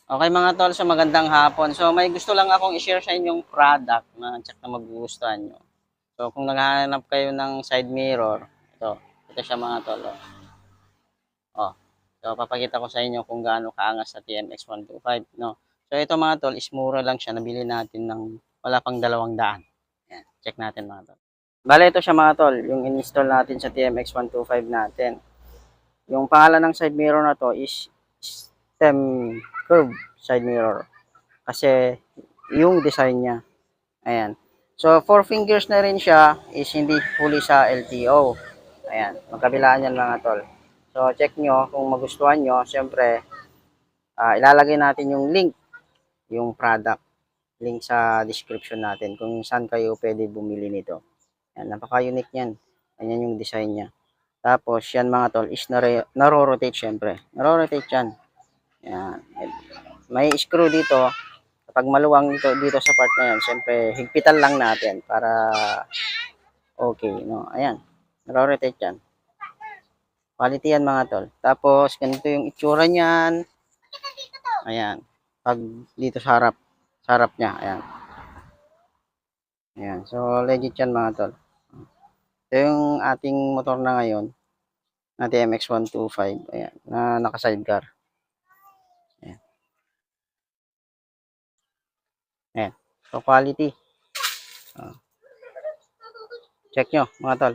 Okay mga tol, so magandang hapon. So may gusto lang akong i-share sa inyong product na check na magugustuhan nyo. So kung naghahanap kayo ng side mirror, ito siya mga tol. Oh. So papakita ko sa inyo kung gaano kaangas sa TMX 125, no. So ito mga tol, is mura lang siya, nabili natin ng wala pang 200. Yan, check natin mga tol. Bale ito siya mga tol, yung install natin sa TMX 125 natin. Yung pangalan ng side mirror na to is stem curve side mirror. Kasi yung design niya. Ayan. So, 4 fingers na rin siya is hindi fully sa LTO. Ayan. Magkabilaan yan mga tol. So, check nyo kung magustuhan nyo. Siyempre, ilalagay natin yung link, yung product. Link sa description natin kung saan kayo pwede bumili nito. Ayan. Napaka-unique yan. Ayan yung design niya. Tapos, yan mga tol is naro-rotate syempre. Naro-rotate yan. Ayan. May screw dito. Kapag maluwang dito sa part na yan, syempre higpitan lang natin para okay, no? Ayan. Naro-rotate yan. Quality yan mga tol. Tapos, ganito yung itsura niyan. Ayan. Pag dito sa harap niya, ayan. Ayan. So, legit yan mga tol. Ito yung ating motor na ngayon, na TMX125. Ayan. Na naka-sidecar. Ayan. Ayan. So, quality. Check nyo mga tol.